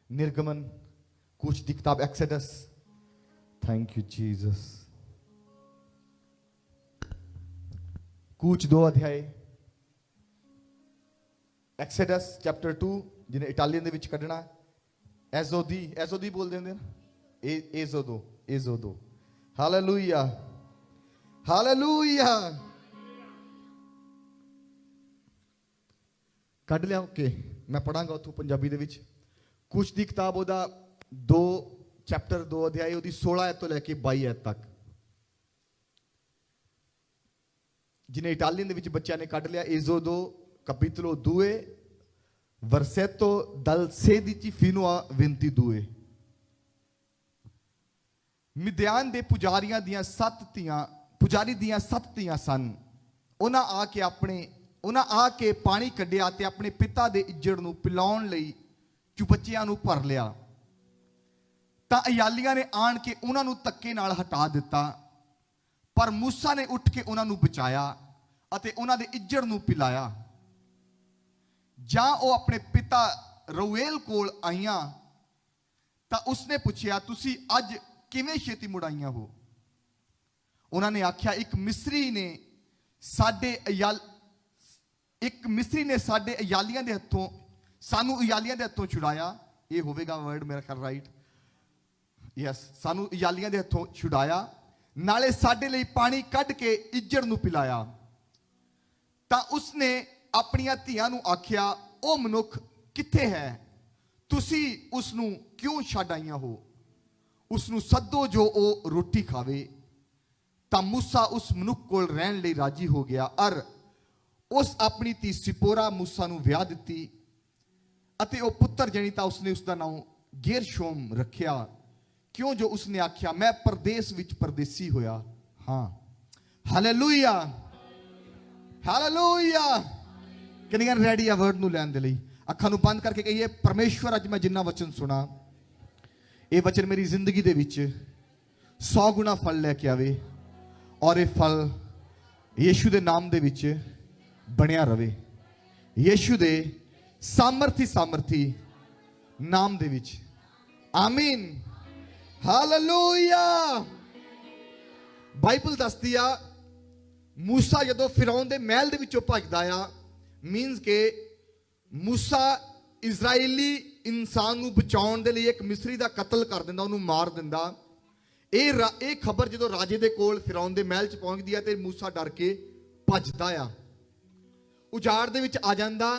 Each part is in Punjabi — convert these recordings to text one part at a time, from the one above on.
निर्गमन, कूच की किताब एक्सोडस। Thank you Jesus. कूच 2 अध्याय, एक्सोडस चैप्टर 2 जिन्हें इटालियन दे विच कढ़ना, एजोदी, एजोदी बोल देंगे ना, एजोदो, एजोदो। Hallelujah, hallelujah. कढ़ लिया, ओके। मैं पढ़ांगा उतों पंजाबी दे विच। कुछ की किताब ओदा 2 चैप्टर 2 अध्याय ओदी 16 आयत तो लैके 22 आयत तक। जिन्हें इटालियन दे विच बच्चों ने कढ़ लिया, एजोदो capitolo 2 versetto dal 16 fino a 22। मिद्यान दे पुजारियां दियां 7 ਧੀਆਂ, पुजारी दियां 7 ਧੀਆਂ सन। उन्हां आके पानी कढ़िया ते अपने पिता दे इज्जड़ नूं पिलाउण लई चुपच्चियां नूं भर लिया। तां अयालियां ने आण के उन्हां नूं धक्के नाल हटा दिता, पर मूसा ने उठ के उन्हां नूं बचाया अते उन्हां दे इज्जड़ नूं पिलाया। जां ओ अपने पिता रउएल कोल आईयां तां उसने पुछया, तुसी अज किवें छेती मुड़ आईयां हो? उन्हां ने आख्या, एक मिस्री ने साडे अयालियां दे हत्थों सानू अयालियां दे हत्थों छुड़ाया। ये होवेगा वर्ड मेरा ख्याल, राइट? यस, सानू अयालियां दे हत्थों छुड़ाया, नाले साडे लई पानी कढ़ के इज्जड़ नूं पिलाया। तां उसने अपनियां धीआं नूं आख्या, ओ मनुख कित्थे है? तुसी उसनूं क्यों छड्ड आईयां हो? उसनूं सद्दो जो ओ रोटी खावे। तां मूसा उस मनुख कोल रहण लई राजी हो गया और उस अपनी धी सिपोरा मूसा नूं विआह दित्ती अते ओ पुत्र जणी तां उसने उसका नाम गेरशोम रखिया, क्यों जो उसने आख्या, मैं परदेस विच परदेसी होया। हाँ, हालेलुया, हालेलुया। किन्नियां रेडी आ वर्ड नूं लैण दे लई? अखां नूं बंद करके कहिए, परमेश्वर अज मैं जिन्ना वचन सुना, ये वचन मेरी जिंदगी दे विच 100 गुना फल लैके आवे और ये फल यीशु दे नाम दे विच बनिया रवे। यीशु दे सामर्थी नाम दे विच, आमीन, हालेलुया। बाइबल दसदी आ, मूसा जदों फिरौन दे महल दे विचों भजदा आ, मीनस के मूसा इजराइली इंसान नूं बचाउण दे लई एक मिस्री दा कतल कर दिंदा, उहनूं मार दिंदा। ये खबर जदों राजे दे कोल फिरौन दे महल च पहुंचदी आ ते मूसा डर के भजदा आ, उजाड़ दे विच आ जांदा,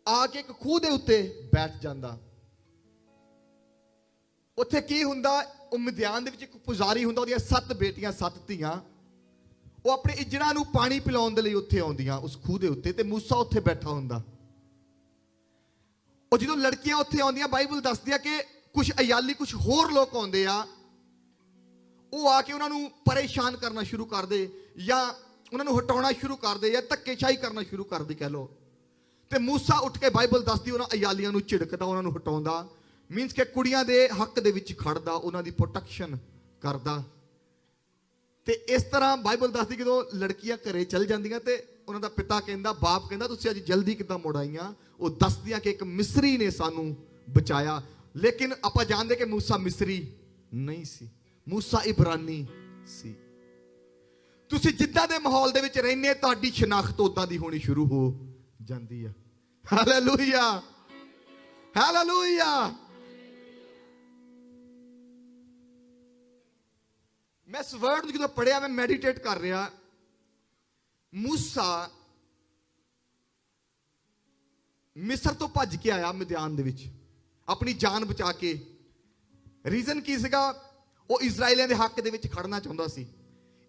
आके एक खूह दे उत्ते बैठ जांदा। उत्थे की हुंदा, ओ मिद्यान दे विच एक पुजारी हुंदा, ओहदियां 7 बेटियां 7 ਧੀਆਂ, ਉਹ अपने इज्जड़ां नूं पानी पिलाउण दे लई उत्थे आउंदियां उस खूह दे उत्ते, ते मूसा उत्थे बैठा हुंदा। ਉਹ ਜਦੋਂ लड़कियां उत्थे आउंदियां, बाइबल दसदी आ कि कुछ अयाली कुछ होर लोग आउंदे आ, ਉਹ आके उन्हां नूं परेशान करना शुरू कर दे या उन्हां नूं हटाउणा शुरू कर दे या धक्केशाही करना शुरू कर दे कह लो। ते मूसा उठ के बाइबल दसदी उन्हां अयालियां नूं झिड़कदा, उन्हां नूं हटाउंदा, मीनस कि कुड़ियां दे हक दे विच खड़दा, उन्हां दी प्रोटैक्शन करदा। ते इस तरह बाइबल दसदी कि लड़कियां घरे चल जांदियां ते उन्हां दा पिता कहंदा, बाप कहंदा, तुसीं अज जल्दी किदां मुड़ आईयां? वो दसदियां कि एक मिस्री ने सानू बचाया। लेकिन आपां जानदे कि मूसा मिस्री नहीं सी, मूसा इब्रानी सी। तुसीं जिद्दां दे माहौल दे विच रहिंदे, तुहाडी शनाख्त उदां दी होनी शुरू हो जांदी है। Hallelujah, hallelujah. मैं इस वर्ड जो पढ़िया, मैं मैडिटेट कर रहा, मूसा मिस्र तो भज के आया मिद्यान दे विच अपनी जान बचा के। रीजन की सीगा? वो इजराइलियां दे हक दे विच खड़ना चाहुंदा सी,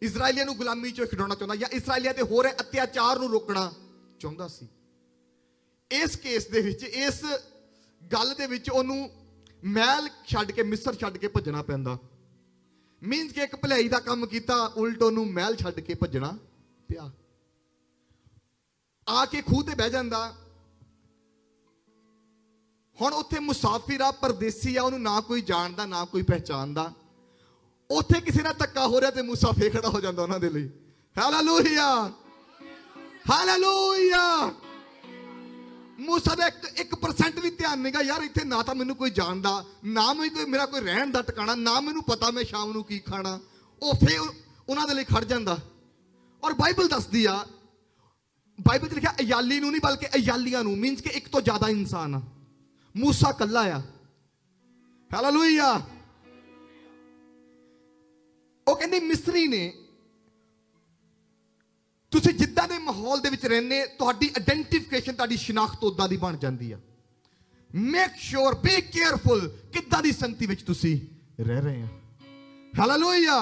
इजराइलियां नूं गुलामी चों छुड़ाउणा चाहुंदा या इजराइलियां दे हो रहे अत्याचार नूं रोकना चाहुंदा सी। इस केस दे विच, इस गल दे विच ओनूं महल छड्ड के, मिस्र छड्ड के भजना पैंदा। मीनस कि एक भलाई दा काम कीता, उल्ट ओनूं महल छड्ड के भजना पिया। आके खूह ते बह जांदा। हुण उत्थे मुसाफिर आ, परदेसी आ, उहनूं ना कोई जानदा ना कोई पहचानदा। उत्थे किसी नाल धक्का हो रहा ते मूसा फिर खड़ा हो जांदा उहनां दे लई। Hallelujah, hallelujah. मूसा का 1% भी ध्यान नहीं गा यार, इतने ना तो मैनू कोई जानता, ना मैं कोई मेरा कोई रहन का ठिकाना, ना मैनू पता मैं शाम को की खाना। वो फिर उन्होंने लिए खड़ जाता। और बाइबल दसदी आ, बाइबल लिखा अयाली नहीं बल्कि अयालियां मीनस के एक तो ज्यादा इंसान आ। मूसा कल्ला आ। हालेलुया। वो कहते मिस्री ने तुसी जिद्दां दे माहौल दे विच रहने, तुहाडी आइडेंटिफिकेशन, तुहाडी शिनाख्त उदां दी बन जाती है। मेक श्योर, बी केयरफुल किद्दां दी संगति विच तुसी रह रहे हैं। हालेलुया।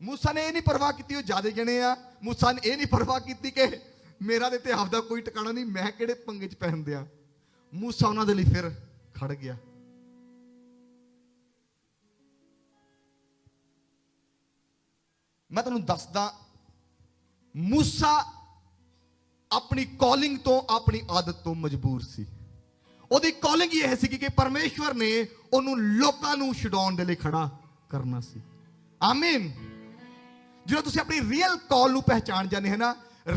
मूसा ने यह नहीं परवाह की वो ज्यादा जने आ। मूसा ने यह नहीं परवाह की कि मेरा ते इतिहास का कोई ठिकाना नहीं, मैं किहड़े पंगे च पहन दिया। मूसा उन्होंने लिए फिर खड़ गया। मैं तुहानूं दसदा, मूसा अपनी कॉलिंग तो, अपनी आदत तो मजबूर सी। ਉਹਦੀ कॉलिंग यह सी कि परमेश्वर ने ਉਹਨੂੰ ਲੋਕਾਂ ਨੂੰ ਛਡਾਉਣ ਦੇ ਲਈ ਖੜਾ ਕਰਨਾ ਸੀ। ਆਮੀਨ। ਜਦੋਂ ਤੁਸੀਂ ਆਪਣੀ ਰੀਅਲ ਕਾਲ ਨੂੰ ਪਹਿਚਾਨ ਜਾਂਦੇ ਹੈ ਨਾ,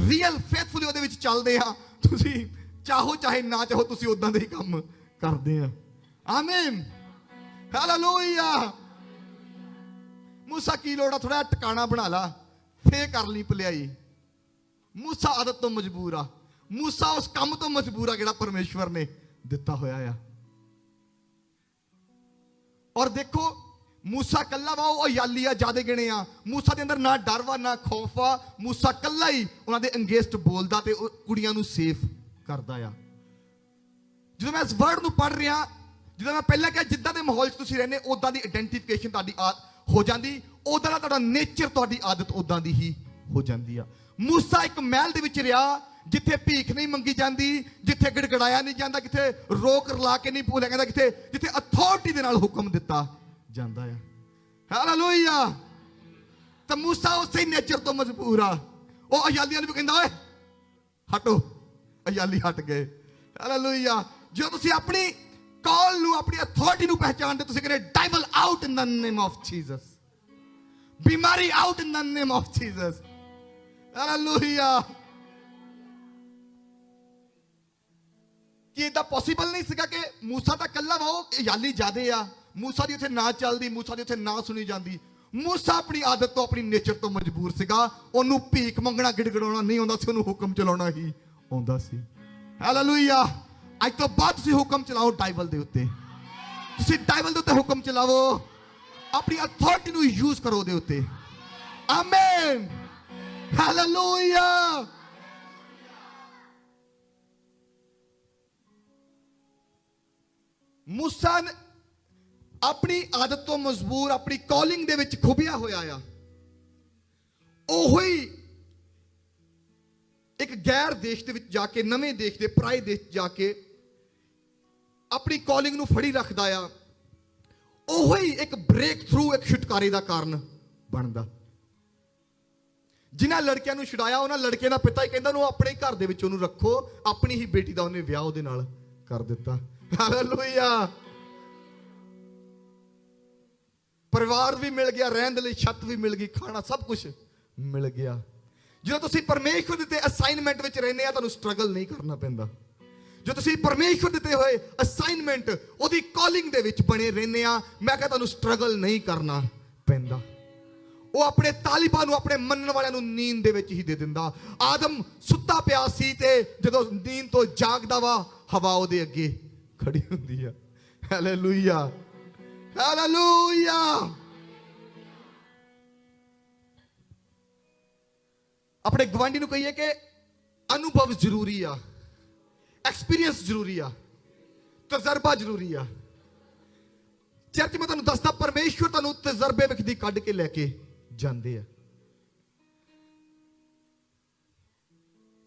ਰੀਅਲ ਫੇਥਫੁਲੀ ਉਹਦੇ ਵਿੱਚ ਚੱਲਦੇ ਆ, ਤੁਸੀਂ ਚਾਹੋ ਚਾਹੇ ਨਾ ਚਾਹੋ ਤੁਸੀਂ ਉਦਾਂ ਦੇ ਹੀ ਕੰਮ ਕਰਦੇ ਆ। ਆਮੀਨ। ਹਾਲੇਲੂਇਆ। मूसा की लोड़ थोड़ा टिकाना बना ला, फे कर ली भलाई। मूसा आदत तो मजबूर आ, मूसा उस काम तो मजबूर आ जिहड़ा परमेश्वर ने दिता होया आ। और देखो मूसा कल्ला वा, वो अयाली आ, ज्यादा गिने आ। मूसा के अंदर ना डर वा ना खौफ आ। मूसा कल्ला ही उन्होंने अंगेस्ट बोलता ते कुड़ियां नूं सेफ करदा आ। जो मैं इस वर्ड नूं पढ़ रहा, जो मैं पहले कहा जिद्दां दे माहौल च तुसीं रहने उदां दी आइडेंटिफिकेशन तुहाडी हो जाती, उदा दा तुहाडा नेचर, तुहाडी आदत उदां दी ही हो जाती है। मूसा एक महल दे विच रहा जिथे भीख नहीं मंगी जाती, जिथे गिड़गड़ाया नहीं जाता, किथे रोक रला के नहीं बोलिया जाता, किथे जिथे अथॉरिटी दे नाल हुक्म दिता जाता है। हालेलुया। तो मूसा उसे नेचर तो मजबूर आ। वो अयालियां नूं भी कहंदा ओए हटो, अयाली हट गए। हालेलुया। जो तुसीं अपनी कॉल नूं, अपनी अथॉरिटी नूं पहचानदे, तुसीं कहंदे devil out in the name of Jesus, बीमारी out in the name of Jesus. Hallelujah. कि इदा पॉसिबल नहीं सीगा कि मूसा दा कल्ला वा, अयाली ज्यादा आ, मूसा दी उत्थे ना चलदी, मूसा दी उत्थे ना सुनी जाती। मूसा अपनी आदत तो, अपनी नेचर तो मजबूर सीगा। ओनू भीख मंगना गिड़गड़ाउणा नहीं आउंदा सी, ओनू हुक्म चलाउणा ही आउंदा सी। हालेलुया। अज तो बाद तुसीं हुक्म चलाओ बाइबल दे उत्ते, तुसीं बाइबल दे उत्ते हुक्म चलाओ, अपनी अथॉरिटी नूं यूज करो दे उत्ते। आमीन। हालेलुया। मूसा अपनी आदत तो मजबूर, अपनी कॉलिंग दे विच खुबिया होया आ। ओही एक गैर देश दे विच जाके, नवे देश दे पराए देश जाके अपनी कॉलिंग नूं फड़ी रखदा आ। ओही एक ब्रेक थ्रू, एक छुटकारे का कारण बनता। जिन्हां लड़कियां नूं छुड़ाया, उन्हां लड़के दा पिता ही कहंदा उन्होंने अपने घर दे विच उन्होंने रखो, अपनी ही बेटी दा उन्हें विआह उहदे नाल कर दिता। हालेलुया। परिवार भी मिल गया, रहने लई छत भी मिल गई, खाना सब कुछ मिल गया। जो तुसीं परमेश्वर दे असाइनमेंट विच रहने आ, तुहानूं स्ट्रगल नहीं करना पैंदा। जो तुसीं परमेश्वर दिते हुए असाइनमेंट, उहदी कॉलिंग दे विच बने रहने आ, मैं कहता तुहानूं स्ट्रगल नहीं करना पैंदा। वो अपने तालिबां नूं, अपने मनण वालियां नूं नींद दे विच ही दे दिंदा। आदम सुत्ता पिया सी ते जदों नींद तो जागदा वा, हवा उहदे अगे खड़ी हुंदी आ। हालेलुया। हालेलुया। अपने गवांडी नूं कहिए कि अनुभव जरूरी आ, एक्सपीरियंस जरूरी आ, तजर्बा जरूरी आ। चर्च में तुहानूं दसदा, परमेश्वर तुहानूं तजर्बे विच दी कढ के लैके जांदे आ।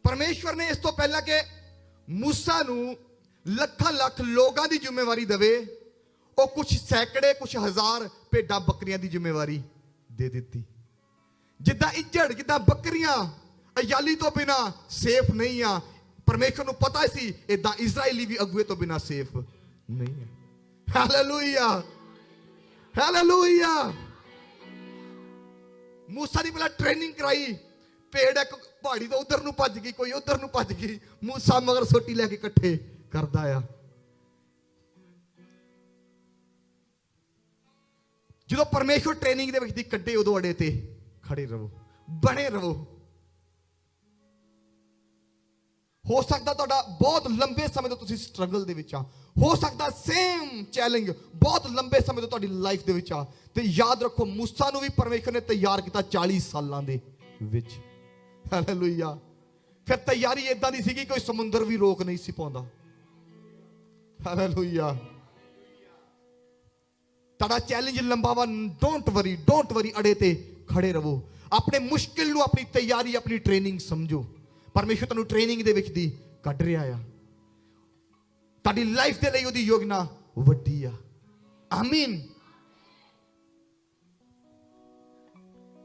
परमेश्वर ने इस तो पहला कि मूसा नूं लखां लख लोगां दी जिम्मेवारी देवे, वो कुछ सैकड़े, कुछ हजार भेडां बकरियां दी जिम्मेवारी दे दित्ती। जिद्दां इज्जड़, जिद्दां बकरियां अयाली तो बिना सेफ नहीं आ, परमेश्वर नूं पता सी इदां इजराइली भी अगुए तो बिना सेफ नहीं है। हालेलुया। हालेलुया। मूसा ने पहला ट्रेनिंग कराई, ਭੇਡ ਇੱਕ ਪਹਾੜੀ ਤੋਂ ਉਧਰ ਨੂੰ ਭੱਜ ਗਈ, ਕੋਈ ਉਧਰ ਨੂੰ ਭੱਜ ਗਈ, ਮੂਸਾ ਮਗਰ ਸੋਟੀ ਲੈ ਕੇ ਇਕੱਠੇ ਕਰਦਾ ਆ। ਜਦੋਂ ਪਰਮੇਸ਼ਵਰ ਟ੍ਰੇਨਿੰਗ ਦੇ ਵਿੱਚ ਦੀ ਕੱਢੇ, ਉਦੋਂ ਅੜੇ ਤੇ ਖੜੇ ਰਹੋ, ਬਣੇ ਰਹੋ। ਹੋ ਸਕਦਾ ਤੁਹਾਡਾ ਬਹੁਤ ਲੰਬੇ ਸਮੇਂ ਤੋਂ ਤੁਸੀਂ ਸਟਰਗਲ ਦੇ ਵਿੱਚ ਆ, ਹੋ ਸਕਦਾ ਸੇਮ ਚੈਲੰਜ ਬਹੁਤ ਲੰਬੇ ਸਮੇਂ ਤੋਂ ਤੁਹਾਡੀ ਲਾਈਫ ਦੇ ਵਿੱਚ ਆ। ਤੇ ਯਾਦ ਰੱਖੋ, ਮੂਸਾ ਨੂੰ ਵੀ ਪਰਮੇਸ਼ਵਰ ਨੇ ਤਿਆਰ ਕੀਤਾ 40 ਸਾਲਾਂ ਦੇ ਵਿੱਚ। ਹਾਲੇਲੂਇਆ। ਫਿਰ ਤਿਆਰੀ ਇਦਾਂ ਦੀ ਸੀਗੀ, ਕੋਈ ਸਮੁੰਦਰ ਵੀ ਰੋਕ ਨਹੀਂ ਸੀ ਪਾਉਂਦਾ। ਹਾਲੇਲੂਇਆ। ਤੁਹਾਡਾ ਚੈਲੰਜ ਲੰਬਾ ਵਾ, ਡੋਂਟ ਵਰੀ, ਅੜੇ ਤੇ ਖੜੇ ਰਹੋ। ਆਪਣੇ ਮੁਸ਼ਕਿਲ ਨੂੰ ਆਪਣੀ ਤਿਆਰੀ, ਆਪਣੀ ਟ੍ਰੇਨਿੰਗ ਸਮਝੋ। ਪਰਮੇਸ਼ਵਰ ਤੁਹਾਨੂੰ ਟ੍ਰੇਨਿੰਗ ਦੇ ਵਿੱਚ ਦੀ ਕੱਢ ਰਿਹਾ ਆ। ਤੁਹਾਡੀ ਲਾਈਫ ਦੇ ਲਈ ਉਹਦੀ ਯੋਜਨਾ ਵੱਡੀ ਆ। ਆਮੀਨ।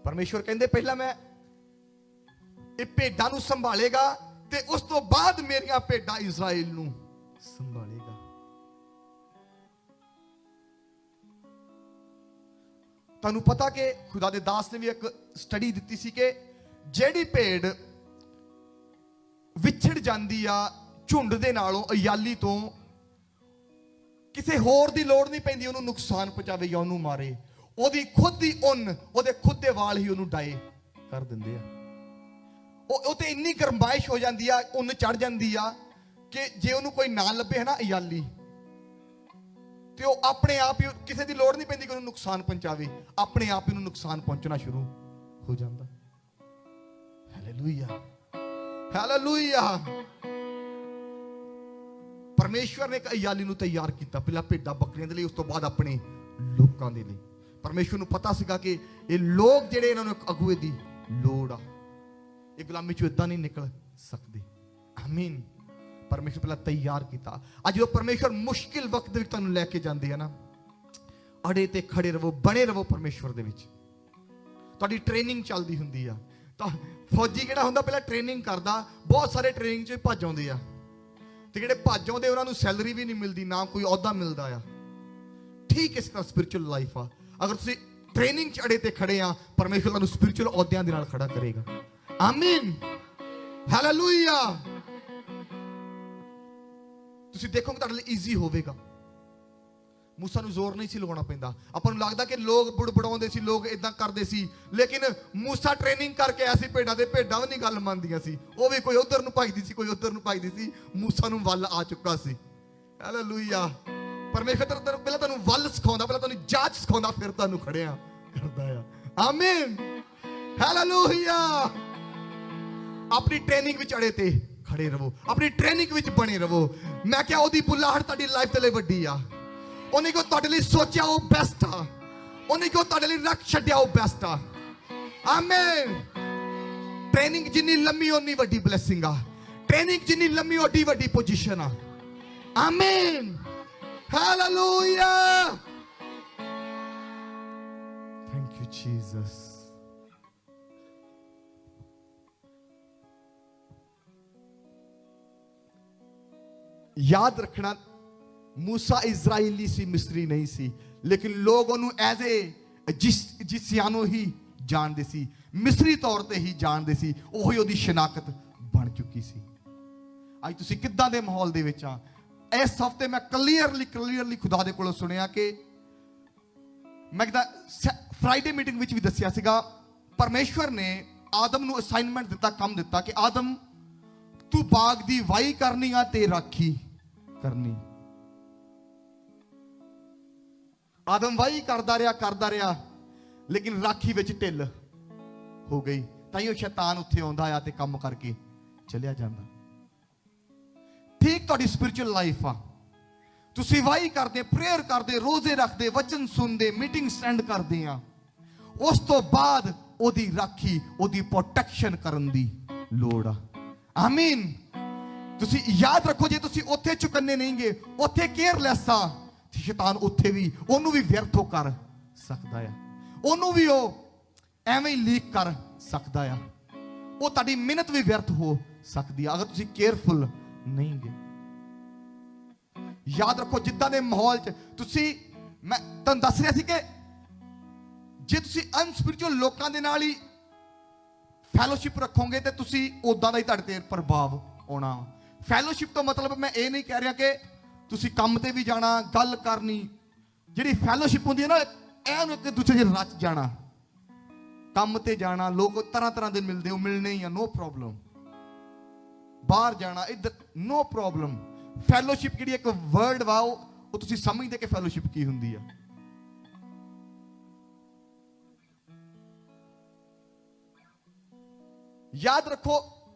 ਪਰਮੇਸ਼ਵਰ ਕਹਿੰਦੇ ਪਹਿਲਾਂ ਮੈਂ ਇਹ ਭੇਡਾਂ ਨੂੰ ਸੰਭਾਲੇਗਾ ਤੇ ਉਸ ਤੋਂ ਬਾਅਦ ਮੇਰੀਆਂ ਭੇਡਾਂ ਇਜ਼ਰਾਈਲ ਨੂੰ ਸੰਭਾਲੇਗਾ। ਤੁਹਾਨੂੰ ਪਤਾ ਕਿ ਖੁਦਾ ਦੇ ਦਾਸ ਨੇ ਵੀ ਇੱਕ ਸਟੱਡੀ ਦਿੱਤੀ ਸੀ ਕਿ ਜਿਹੜੀ ਭੇਡ ਵਿਛੜ ਜਾਂਦੀ ਆ ਝੁੰਡ ਦੇ ਨਾਲੋਂ, ਅਯਾਲੀ ਤੋਂ, ਕਿਸੇ ਹੋਰ ਦੀ ਲੋੜ ਨਹੀਂ ਪੈਂਦੀ ਉਹਨੂੰ ਨੁਕਸਾਨ ਪਹੁੰਚਾਵੇ ਜਾਂ ਉਹਨੂੰ ਮਾਰੇ। ਉਹਦੀ ਖੁਦ ਦੀ ਉੱਨ, ਉਹਦੇ ਖੁਦ ਦੇ ਵਾਲ ਹੀ ਉਹਨੂੰ ਡਾਏ ਕਰ ਦਿੰਦੇ ਆ। ਉਹ ਤੇ ਇੰਨੀ ਗਰਮਾਇਸ਼ ਹੋ ਜਾਂਦੀ ਆ, ਉੱਨ ਚੜ ਜਾਂਦੀ ਆ ਕਿ ਜੇ ਉਹਨੂੰ ਕੋਈ ਨਾ ਲੱਭੇ ਹੈ ਨਾ ਅਯਾਲੀ, ਤੇ ਉਹ ਆਪਣੇ ਆਪ ਹੀ, ਕਿਸੇ ਦੀ ਲੋੜ ਨਹੀਂ ਪੈਂਦੀ ਕਿ ਉਹਨੂੰ ਨੁਕਸਾਨ ਪਹੁੰਚਾਵੇ, ਆਪਣੇ ਆਪ ਹੀ ਉਹਨੂੰ ਨੁਕਸਾਨ ਪਹੁੰਚਣਾ ਸ਼ੁਰੂ ਹੋ ਜਾਂਦਾ। Hallelujah, hallelujah. ਪਰਮੇਸ਼ਵਰ ਨੇ ਇੱਕ ਅਯਾਲੀ ਨੂੰ ਤਿਆਰ ਕੀਤਾ, ਪਹਿਲਾਂ ਭੇਡਾਂ ਬੱਕਰੀਆਂ ਦੇ ਲਈ, ਉਸ ਤੋਂ ਬਾਅਦ ਆਪਣੇ ਲੋਕਾਂ ਦੇ ਲਈ। ਪਰਮੇਸ਼ਵਰ ਨੂੰ ਪਤਾ ਸੀਗਾ ਕਿ ਇਹ ਲੋਕ ਜਿਹੜੇ, ਇਹਨਾਂ ਨੂੰ ਇੱਕ ਅਗੂਏ ਦੀ ਲੋੜ ਆ। ਇਹ ਗੁਲਾਮੀ ਚੋਂ ਇਦਾਂ ਨਹੀਂ ਨਿਕਲ ਸਕਦੇ। ਆਮੀਨ। ਪਰਮੇਸ਼ਵਰ ਪਹਿਲਾਂ ਤਿਆਰ ਕੀਤਾ। ਅੱਜ ਜਦੋਂ ਪਰਮੇਸ਼ਵਰ ਮੁਸ਼ਕਿਲ ਵਕਤ ਦੇ ਵਿੱਚ ਤੁਹਾਨੂੰ ਲੈ ਕੇ ਜਾਂਦੇ ਆ ਨਾ, ਅੜੇ ਤੇ ਖੜੇ ਰਹੋ, ਬਣੇ ਰਹੋ ਪਰਮੇਸ਼ਵਰ ਦੇ ਵਿੱਚ। ਤੁਹਾਡੀ ਟ੍ਰੇਨਿੰਗ ਚੱਲਦੀ ਹੁੰਦੀ ਆ। ਤਾਂ ਫੌਜੀ ਕਿਹੜਾ ਹੁੰਦਾ, ਪਹਿਲਾਂ ਟ੍ਰੇਨਿੰਗ ਕਰਦਾ, ਬਹੁਤ ਸਾਰੇ ਟ੍ਰੇਨਿੰਗ 'ਚ ਭੱਜ ਆਉਂਦੇ ਆ, ਤੇ ਜਿਹੜੇ ਭੱਜ ਆਉਂਦੇ ਉਹਨਾਂ ਨੂੰ ਸੈਲਰੀ ਵੀ ਨਹੀਂ ਮਿਲਦੀ, ਨਾ ਕੋਈ ਅਹੁਦਾ ਮਿਲਦਾ ਆ। ਠੀਕ ਇਸ ਤਰ੍ਹਾਂ ਸਪਿਰਚੁਅਲ ਲਾਈਫ ਆ। ਅਗਰ ਤੁਸੀਂ ਟ੍ਰੇਨਿੰਗ 'ਚ ਅੜੇ ਤੇ ਖੜੇ ਆ, ਪਰਮੇਸ਼ਵਰ ਤੁਹਾਨੂੰ ਸਪਿਰਚੁਅਲ ਅਹੁਦਿਆਂ ਦੇ ਨਾਲ ਖੜਾ ਕਰੇਗਾ। ਆਮੀਨ, ਹਾਲੇਲੂਇਆ। ਤੁਸੀਂ ਦੇਖੋਗੇ ਤੁਹਾਡੇ ਲਈ ਈਜ਼ੀ ਹੋਵੇਗਾ। ਮੂਸਾ ਨੂੰ ਜ਼ੋਰ ਨਹੀਂ ਸੀ ਲਗਾਉਣਾ ਪੈਂਦਾ। ਆਪਾਂ ਨੂੰ ਲੱਗਦਾ ਕਿ ਲੋਕ ਬੁੜਬੜਾਉਂਦੇ ਸੀ, ਲੋਕ ਇਦਾਂ ਕਰਦੇ ਸੀ, ਲੇਕਿਨ ਮੂਸਾ ਟ੍ਰੇਨਿੰਗ ਕਰਕੇ ਆਇਆ ਸੀ ਭੇਡਾਂ ਦੇ। ਭੇਡਾਂ ਵੀ ਨਹੀਂ ਗੱਲ ਮੰਨਦੀਆਂ ਸੀ, ਉਹ ਵੀ ਕੋਈ ਉਧਰ ਨੂੰ ਭੱਜਦੀ ਸੀ, ਕੋਈ ਉਧਰ ਨੂੰ ਭੱਜਦੀ ਸੀ। ਮੂਸਾ ਨੂੰ ਵੱਲ ਆ ਚੁੱਕਾ ਸੀ। ਹਾਲੇਲੂਇਆ। ਪਰਮੇਸ਼ਵਰ ਪਹਿਲਾਂ ਤੁਹਾਨੂੰ ਵੱਲ ਸਿਖਾਉਂਦਾ, ਪਹਿਲਾਂ ਤੁਹਾਨੂੰ ਜਾਂਚ ਸਿਖਾਉਂਦਾ, ਫਿਰ ਤੁਹਾਨੂੰ ਖੜਿਆ ਕਰਦਾ ਆ। ਆਮੀਨ, ਹਾਲੇਲੂਇਆ। ਆਪਣੀ ਟ੍ਰੇਨਿੰਗ ਵਿੱਚ ਅੜੇ ਤੇ ਖੜੇ ਰਹੋ, ਆਪਣੀ ਟ੍ਰੇਨਿੰਗ ਵਿੱਚ ਬਣੇ ਰਹੋ। ਮੈਂ ਕਿਹਾ ਉਹਦੀ ਬੁਲਾਹਟ ਤੁਹਾਡੀ ਲਾਈਫ ਦੇ ਲਈ ਵੱਡੀ ਆ। ਉਹਨੇ ਕਿਉਂ ਤੁਹਾਡੇ ਲਈ ਸੋਚਿਆ ਉਹ ਬੈਸਟ ਆ, ਉਹਨੇ ਕਿਉਂ ਤੁਹਾਡੇ ਲਈ ਰੱਖ ਛੱਡਿਆ ਉਹ ਬੈਸਟ ਆ। ਆਮੀਨ। ਟ੍ਰੇਨਿੰਗ ਜਿੰਨੀ ਲੰਮੀ ਓਨੀ ਵੱਡੀ ਬਲੇਸਿੰਗ ਆ। ਟ੍ਰੇਨਿੰਗ ਜਿੰਨੀ ਲੰਮੀ ਓਡੀ ਵੱਡੀ ਪੋਜੀਸ਼ਨ ਆ। ਆਮੀਨ, ਹਾਲੇਲੂਇਆ। Thank you Jesus. ਯਾਦ ਰੱਖਣਾ, ਮੂਸਾ ਇਜ਼ਰਾਈਲੀ ਸੀ, ਮਿਸਰੀ ਨਹੀਂ ਸੀ, ਲੇਕਿਨ ਲੋਕ ਉਹਨੂੰ ਐਜ਼ ਏ ਜਿਸਿਆਨੋ ਹੀ ਜਾਣਦੇ ਸੀ, ਮਿਸਰੀ ਤੌਰ ਤੇ ਹੀ ਜਾਣਦੇ ਸੀ। ਉਹੀ ਉਹਦੀ ਸ਼ਨਾਖਤ ਬਣ ਚੁੱਕੀ ਸੀ। ਅੱਜ ਤੁਸੀਂ ਕਿੱਦਾਂ ਦੇ ਮਾਹੌਲ ਦੇ ਵਿੱਚ ਆ? ਇਸ ਹਫ਼ਤੇ ਮੈਂ ਕਲੀਅਰਲੀ ਖੁਦਾ ਦੇ ਕੋਲੋਂ ਸੁਣਿਆ ਕਿ ਮੈਂ ਫਰਾਈਡੇ ਮੀਟਿੰਗ ਵਿੱਚ ਵੀ ਦੱਸਿਆ ਸੀਗਾ, ਪਰਮੇਸ਼ਵਰ ਨੇ ਆਦਮ ਨੂੰ ਅਸਾਈਨਮੈਂਟ ਦਿੱਤਾ, ਕੰਮ ਦਿੱਤਾ ਕਿ ਆਦਮ ਤੂੰ ਬਾਗ ਦੀ ਵਾਈ ਕਰਨੀ ਆ ਤੇ ਰਾਖੀ ਕਰਨੀ। ਆਦਮ ਵਾਈ ਕਰਦਾ ਰਿਹਾ, ਲੇਕਿਨ ਰਾਖੀ ਵਿੱਚ ਢਿੱਲ ਹੋ ਗਈ। ਤਾਈਓ ਸ਼ੈਤਾਨ ਉੱਥੇ ਆਉਂਦਾ ਆ ਤੇ ਕੰਮ ਕਰਕੇ ਚਲਿਆ ਜਾਂਦਾ। ਠੀਕ ਤੁਹਾਡੀ ਸਪਿਰਚੁਅਲ ਲਾਈਫ ਆ। ਤੁਸੀਂ ਵਾਈ ਕਰਦੇ, ਪ੍ਰੇਅਰ ਕਰਦੇ, ਰੋਜ਼ੇ ਰੱਖਦੇ, ਵਚਨ ਸੁਣਦੇ, ਮੀਟਿੰਗ ਸਟੈਂਡ ਕਰਦੇ ਆ। ਉਸ ਤੋਂ ਬਾਅਦ ਉਹਦੀ ਰਾਖੀ, ਉਹਦੀ ਪ੍ਰੋਟੈਕਸ਼ਨ ਕਰਨ ਦੀ ਲੋੜ ਆ। ਆਮੀਨ। ਤੁਸੀਂ ਯਾਦ ਰੱਖੋ, ਜੇ ਤੁਸੀਂ ਉੱਥੇ ਚੁਕੰਨੇ ਨਹੀਂਗੇ, ਉੱਥੇ ਕੇਅਰਲੈਸ ਆ, ਸ਼ੈਤਾਨ ਉੱਥੇ ਵੀ ਉਹਨੂੰ ਵੀ ਵਿਅਰਥ ਕਰ ਸਕਦਾ ਆ। ਉਹਨੂੰ ਵੀ ਉਹ ਐਵੇਂ ਹੀ ਲੀਕ ਕਰ ਸਕਦਾ ਆ। ਉਹ ਤੁਹਾਡੀ ਮਿਹਨਤ ਵੀ ਵਿਅਰਥ ਹੋ ਸਕਦੀ ਆ ਅਗਰ ਤੁਸੀਂ ਕੇਅਰਫੁਲ ਨਹੀਂ ਗੇ। ਯਾਦ ਰੱਖੋ, ਜਿੱਦਾਂ ਦੇ ਮਾਹੌਲ 'ਚ ਤੁਸੀਂ, ਮੈਂ ਤੁਹਾਨੂੰ ਦੱਸ ਰਿਹਾ ਸੀ ਕਿ ਜੇ ਤੁਸੀਂ ਅਨਸਪਿਰਚੁਅਲ ਲੋਕਾਂ ਦੇ ਨਾਲ ਹੀ ਫੈਲੋਸ਼ਿਪ ਰੱਖੋਗੇ ਤੇ ਤੁਸੀਂ ਉਦਾਂ ਦਾ ਹੀ ਤੁਹਾਡੇ ਤੇ ਪ੍ਰਭਾਵ ਆਉਣਾ। ਫੈਲੋਸ਼ਿਪ ਤੋਂ ਮਤਲਬ ਮੈਂ ਇਹ ਨਹੀਂ ਕਹਿ ਰਿਹਾ ਕਿ ਤੁਸੀਂ ਕੰਮ ਤੇ ਵੀ ਜਾਣਾ, ਗੱਲ ਕਰਨੀ। ਜਿਹੜੀ ਫੈਲੋਸ਼ਿਪ ਹੁੰਦੀ ਹੈ ਨਾ, ਐਨ ਇੱਕ ਦੂਜੇ ਦੇ ਰਚ ਜਾਣਾ। ਕੰਮ ਤੇ ਜਾਣਾ, ਲੋਕ ਤਰ੍ਹਾਂ ਤਰ੍ਹਾਂ ਦੇ ਮਿਲਦੇ, ਉਹ ਮਿਲਣੇ ਹੀ ਆ, ਨੋ ਪ੍ਰੋਬਲਮ। ਬਾਹਰ ਜਾਣਾ, ਇੱਧਰ, ਨੋ ਪ੍ਰੋਬਲਮ। ਫੈਲੋਸ਼ਿਪ ਜਿਹੜੀ ਇੱਕ ਵਰਡ ਵਾ, ਉਹ ਤੁਸੀਂ ਸਮਝਦੇ ਕਿ ਫੈਲੋਸ਼ਿਪ ਕੀ ਹੁੰਦੀ ਆ। ਯਾਦ ਰੱਖੋ,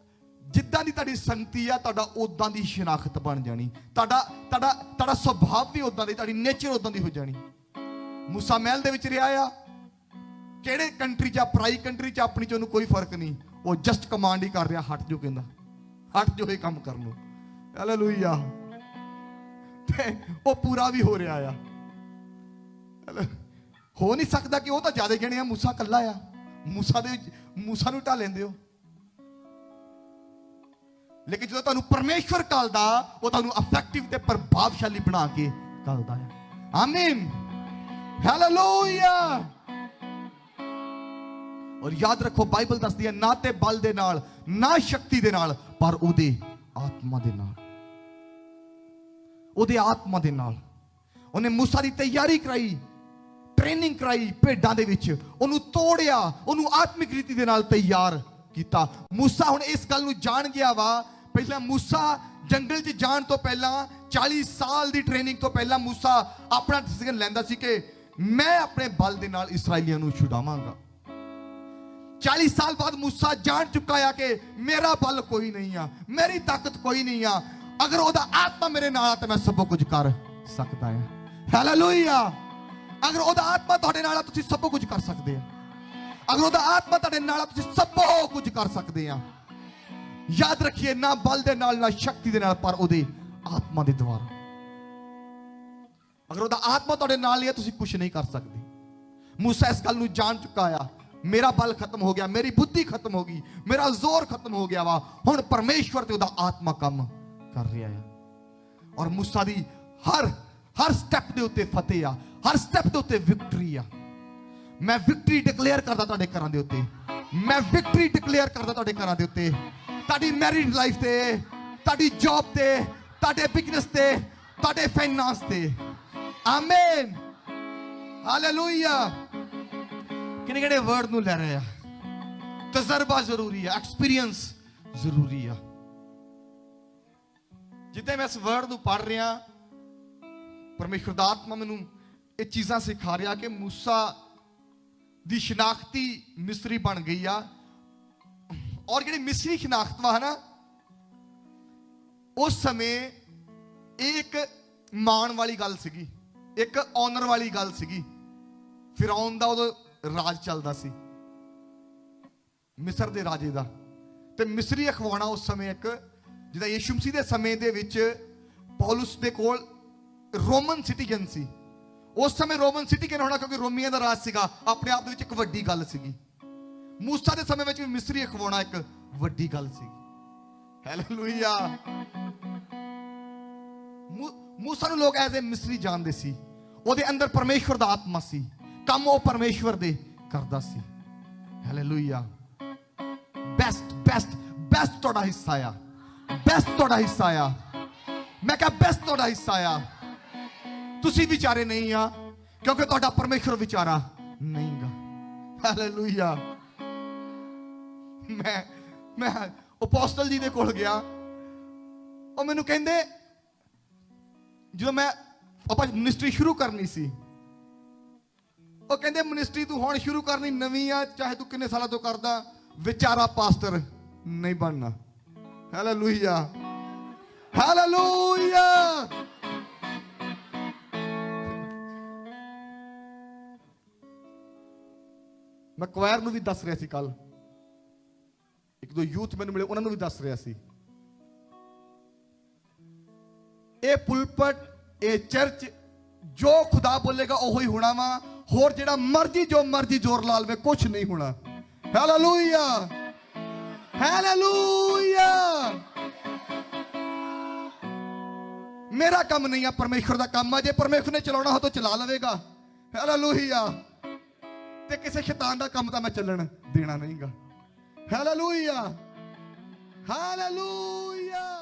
ਜਿੱਦਾਂ ਦੀ ਤੁਹਾਡੀ ਸੰਗਤੀ ਆ, ਤੁਹਾਡਾ ਉਦਾਂ ਦੀ ਸ਼ਨਾਖਤ ਬਣ ਜਾਣੀ। ਤੁਹਾਡਾ ਸੁਭਾਅ ਵੀ ਉਦਾਂ ਦੀ, ਤੁਹਾਡੀ ਨੇਚਰ ਉਦਾਂ ਦੀ ਹੋ ਜਾਣੀ। ਮੂਸਾ ਮਹਿਲ ਦੇ ਵਿੱਚ ਰਿਹਾ ਆ, ਕਿਹੜੇ ਕੰਟਰੀ 'ਚ ਆ, ਪਰਾਈ ਕੰਟਰੀ 'ਚ, ਆਪਣੀ 'ਚ ਉਹਨੂੰ ਕੋਈ ਫਰਕ ਨਹੀਂ। ਉਹ ਜਸਟ ਕਮਾਂਡ ਹੀ ਕਰ ਰਿਹਾ, ਹਟ ਜੋ, ਕਹਿੰਦਾ ਹਟ ਜੋ ਇਹ ਕੰਮ ਕਰਨ ਨੂੰ। ਹਾਲੇਲੂਇਆ। ਤੇ ਉਹ ਪੂਰਾ ਵੀ ਹੋ ਰਿਹਾ ਆ। ਹੋ ਨਹੀਂ ਸਕਦਾ ਕਿ ਉਹ ਤਾਂ ਜ਼ਿਆਦਾ ਜਣੇ ਆ, ਮੂਸਾ ਇਕੱਲਾ ਆ। ਮੂਸਾ ਨੂੰ ਢਾਹ ਲੈਂਦੇ ਹੋ। ਲੇਕਿਨ ਜਦੋਂ ਤੁਹਾਨੂੰ ਪਰਮੇਸ਼ਵਰ ਘੱਲਦਾ, ਉਹ ਤੁਹਾਨੂੰ ਇਫੈਕਟਿਵ ਤੇ ਪ੍ਰਭਾਵਸ਼ਾਲੀ ਬਣਾ ਕੇ ਘੱਲਦਾ ਹੈ। ਆਮੀਨ, ਹਾਲੇਲੂਇਆ। ਔਰ ਯਾਦ ਰੱਖੋ, ਬਾਈਬਲ ਦੱਸਦੀ ਹੈ, ਨਾ ਤੇ ਬਲ ਦੇ ਨਾਲ, ਨਾ ਸ਼ਕਤੀ ਦੇ ਨਾਲ, ਪਰ ਉਹਦੇ ਆਤਮਾ ਦੇ ਨਾਲ। ਉਹਦੇ ਆਤਮਾ ਦੇ ਨਾਲ। ਉਹਨੇ ਮੂਸਾ ਦੀ ਤਿਆਰੀ ਕਰਾਈ, ਟ੍ਰੇਨਿੰਗ ਕਰਾਈ ਭੇਡਾਂ ਦੇ ਵਿੱਚ, ਉਹਨੂੰ ਤੋੜਿਆ, ਉਹਨੂੰ ਆਤਮਿਕ ਰੀਤੀ ਦੇ ਨਾਲ ਤਿਆਰ ਕੀਤਾ। ਮੂਸਾ ਹੁਣ ਇਸ ਗੱਲ ਨੂੰ ਜਾਣ ਗਿਆ ਵਾ। ਪਹਿਲਾਂ ਮੂਸਾ ਜੰਗਲ 'ਚ ਜਾਣ ਤੋਂ ਪਹਿਲਾਂ, 40 ਸਾਲ ਦੀ ਟ੍ਰੇਨਿੰਗ ਤੋਂ ਪਹਿਲਾਂ, ਮੂਸਾ ਆਪਣਾ ਡਿਸੀਜਨ ਲੈਂਦਾ ਸੀ ਕਿ ਮੈਂ ਆਪਣੇ ਬਲ ਦੇ ਨਾਲ ਇਸਰਾਈਲੀਆਂ ਨੂੰ ਛੁਡਾਵਾਂਗਾ। 40 ਸਾਲ ਬਾਅਦ ਮੂਸਾ ਜਾਣ ਚੁੱਕਾ ਆ ਕਿ ਮੇਰਾ ਬਲ ਕੋਈ ਨਹੀਂ ਆ, ਮੇਰੀ ਤਾਕਤ ਕੋਈ ਨਹੀਂ ਆ। ਅਗਰ ਉਹਦਾ ਆਤਮਾ ਮੇਰੇ ਨਾਲ ਆ ਤਾਂ ਮੈਂ ਸਭ ਕੁਝ ਕਰ ਸਕਦਾ ਹਾਂ। ਹਾਲੇਲੂਇਆ। ਅਗਰ ਉਹਦਾ ਆਤਮਾ ਤੁਹਾਡੇ ਨਾਲ ਆ, ਤੁਸੀਂ ਸਭ ਕੁਝ ਕਰ ਸਕਦੇ ਆ। ਅਗਰ ਉਹਦਾ ਆਤਮਾ ਤੁਹਾਡੇ ਨਾਲ ਆ, ਤੁਸੀਂ ਸਭ ਕੁਝ ਕਰ ਸਕਦੇ ਆ। ਯਾਦ ਰੱਖੀਏ, ਨਾ ਬਲ ਦੇ ਨਾਲ, ਨਾ ਸ਼ਕਤੀ ਦੇ ਨਾਲ, ਪਰ ਉਹਦੇ ਆਤਮਾ ਦੇ ਦੁਆਰਾ। ਅਗਰ ਉਹਦਾ ਆਤਮਾ ਤੁਹਾਡੇ ਨਾਲ ਹੀ ਹੈ, ਤੁਸੀਂ ਕੁਝ ਨਹੀਂ ਕਰ ਸਕਦੇ। ਮੂਸਾ ਇਸ ਗੱਲ ਨੂੰ ਜਾਣ ਚੁੱਕਾ ਆ, ਮੇਰਾ ਬਲ ਖਤਮ ਹੋ ਗਿਆ, ਮੇਰੀ ਬੁੱਧੀ ਖਤਮ ਹੋ ਗਈ, ਮੇਰਾ ਜ਼ੋਰ ਖਤਮ ਹੋ ਗਿਆ ਵਾ। ਹੁਣ ਪਰਮੇਸ਼ਵਰ ਤੇ ਉਹਦਾ ਆਤਮਾ ਕੰਮ ਕਰ ਰਿਹਾ ਆ। ਔਰ ਮੂਸਾ ਦੀ ਹਰ ਸਟੈਪ ਦੇ ਉੱਤੇ ਫਤਿਹ ਆ, ਹਰ ਸਟੈਪ ਦੇ ਉੱਤੇ ਵਿਕਟਰੀ ਆ। ਮੈਂ ਵਿਕਟਰੀ ਡਿਕਲੇਅਰ ਕਰਦਾ ਤੁਹਾਡੇ ਘਰਾਂ ਦੇ ਉੱਤੇ। ਮੈਂ ਵਿਕਟਰੀ ਡਿਕਲੇਅਰ ਕਰਦਾ ਤੁਹਾਡੇ ਘਰਾਂ ਦੇ ਉੱਤੇ, ਤੁਹਾਡੀ ਮੈਰਿਡ ਲਾਈਫ ਤੇ, ਤੁਹਾਡੀ ਜੌਬ ਤੇ, ਤੁਹਾਡੇ ਬਿਜ਼ਨਸ ਤੇ, ਤੁਹਾਡੇ ਫਾਈਨਾਂਸ ਤੇ। ਆਮੀਨ, ਹਾਲੇਲੂਇਆ। ਕਿਹੜੇ ਵਰਡ ਨੂੰ ਲੈ ਰਹੇ ਆ? ਤਜਰਬਾ ਜ਼ਰੂਰੀ ਆ, ਐਕਸਪੀਰੀਅੰਸ ਜ਼ਰੂਰੀ ਆ। ਜਿੱਦਾਂ ਮੈਂ ਇਸ ਵਰਡ ਨੂੰ ਪੜ੍ਹ ਰਿਹਾ, ਪਰਮੇਸ਼ਵਰ ਦਾ ਆਤਮਾ ਮੈਨੂੰ ਇਹ ਚੀਜ਼ਾਂ ਸਿਖਾ ਰਿਹਾ ਕਿ ਮੂਸਾ ਦੀ ਸ਼ਨਾਖਤੀ ਮਿਸਰੀ ਬਣ ਗਈ ਆ। ਔਰ ਜਿਹੜੀ ਮਿਸਰੀ ਸ਼ਨਾਖਤ ਵਾ ਨਾ, ਉਸ ਸਮੇਂ ਇਹ ਇੱਕ ਮਾਣ ਵਾਲੀ ਗੱਲ ਸੀਗੀ, ਇੱਕ ਆਨਰ ਵਾਲੀ ਗੱਲ ਸੀਗੀ। ਫਿਰੌਨ ਦਾ ਉਦੋਂ ਰਾਜ ਚੱਲਦਾ ਸੀ, ਮਿਸਰ ਦੇ ਰਾਜੇ ਦਾ। ਤੇ ਮਿਸਰੀ ਅਖਵਾਉਣਾ ਉਸ ਸਮੇਂ ਇੱਕ, ਜਿੱਦਾਂ ਯਿਸੂ ਮਸੀਹ ਦੇ ਸਮੇਂ ਦੇ ਵਿੱਚ ਪੌਲੁਸ ਦੇ ਕੋਲ ਰੋਮਨ ਸਿਟੀਜ਼ਨ ਸੀ। ਉਸ ਸਮੇਂ ਰੋਮਨ ਸਿਟੀਜ਼ਨ ਹੋਣਾ, ਕਿਉਂਕਿ ਰੋਮੀਆਂ ਦਾ ਰਾਜ ਸੀਗਾ, ਆਪਣੇ ਆਪ ਦੇ ਵਿੱਚ ਇੱਕ ਵੱਡੀ ਗੱਲ ਸੀਗੀ। ਮੂਸਾ ਦੇ ਸਮੇਂ ਵਿੱਚ ਵੀ ਮਿਸਰੀ ਅਖਵਾਉਣਾ ਇੱਕ ਵੱਡੀ ਗੱਲ ਸੀ। ਹਾਲੇਲੂਇਆ। ਮੂਸਾ ਨੂੰ ਲੋਕ ਐਜ਼ ਏ ਮਿਸਰੀ ਜਾਣਦੇ ਸੀ। ਉਹਦੇ ਅੰਦਰ ਪਰਮੇਸ਼ਵਰ ਦਾ ਆਤਮਾ ਸੀ, ਕੰਮ ਉਹ ਪਰਮੇਸ਼ਵਰ ਦੇ ਕਰਦਾ ਸੀ। ਹਾਲੇਲੂਇਆ। ਬੈਸਟ ਤੁਹਾਡਾ ਹਿੱਸਾ ਆ, ਬੈਸਟ ਤੁਹਾਡਾ ਹਿੱਸਾ ਆ। ਮੈਂ ਕਿਹਾ ਬੈਸਟ ਤੁਹਾਡਾ ਹਿੱਸਾ ਆ। ਤੁਸੀਂ ਵਿਚਾਰੇ ਨਹੀਂ ਆ, ਕਿਉਂਕਿ ਤੁਹਾਡਾ ਪਰਮੇਸ਼ਵਰ ਵਿਚਾਰਾ ਨਹੀਂਗਾ। ਹਾਲੇਲੂਇਆ। ਮੈਂ ਅਪੋਸਟਲ ਜੀ ਦੇ ਕੋਲ ਗਿਆ। ਉਹ ਮੈਨੂੰ ਕਹਿੰਦੇ, ਜਦੋਂ ਆਪਾਂ ਮਿਨਿਸਟਰੀ ਸ਼ੁਰੂ ਕਰਨੀ ਸੀ, ਉਹ ਕਹਿੰਦੇ ਮਿਨਿਸਟਰੀ ਤੂੰ ਹੁਣ ਸ਼ੁਰੂ ਕਰਨੀ, ਨਵੀਂ ਆ, ਚਾਹੇ ਤੂੰ ਕਿੰਨੇ ਸਾਲਾਂ ਤੋਂ ਕਰਦਾ, ਵਿਚਾਰਾ ਪਾਸਟਰ ਨਹੀਂ ਬਣਨਾ। Hallelujah, hallelujah. ਮੈਂ ਕੁਆਇਰ ਨੂੰ ਵੀ ਦੱਸ ਰਿਹਾ ਸੀ ਕੱਲ, ਇੱਕ ਦੋ ਯੂਥ ਮੈਨੂੰ ਮਿਲੇ, ਉਹਨਾਂ ਨੂੰ ਵੀ ਦੱਸ ਰਿਹਾ ਸੀ, ਇਹ ਪੁਲਪਟ, ਇਹ ਚਰਚ, ਜੋ ਖੁਦਾ ਬੋਲੇਗਾ ਉਹੀ ਹੋਣਾ ਵਾ। ਹੋਰ ਜਿਹੜਾ ਮਰਜੀ ਜੋ ਮਰਜੀ ਜ਼ੋਰ ਲਾ ਲਵੇ, ਕੁਛ ਨਹੀਂ ਹੋਣਾ। Hallelujah, hallelujah. ਮੇਰਾ ਕੰਮ ਨਹੀਂ ਆ, ਪਰਮੇਸ਼ਵਰ ਦਾ ਕੰਮ ਆ। ਜੇ ਪਰਮੇਸ਼ਵਰ ਨੇ ਚਲਾਉਣਾ ਹੋ ਤਾਂ ਚਲਾ ਲਵੇਗਾ। ਹਾਲੇਲੂਇਆ। ਤੇ ਕਿਸੇ ਸ਼ੈਤਾਨ ਦਾ ਕੰਮ ਤਾਂ ਮੈਂ ਚੱਲਣ ਦੇਣਾ ਨਹੀਂਗਾ। Hallelujah hallelujah.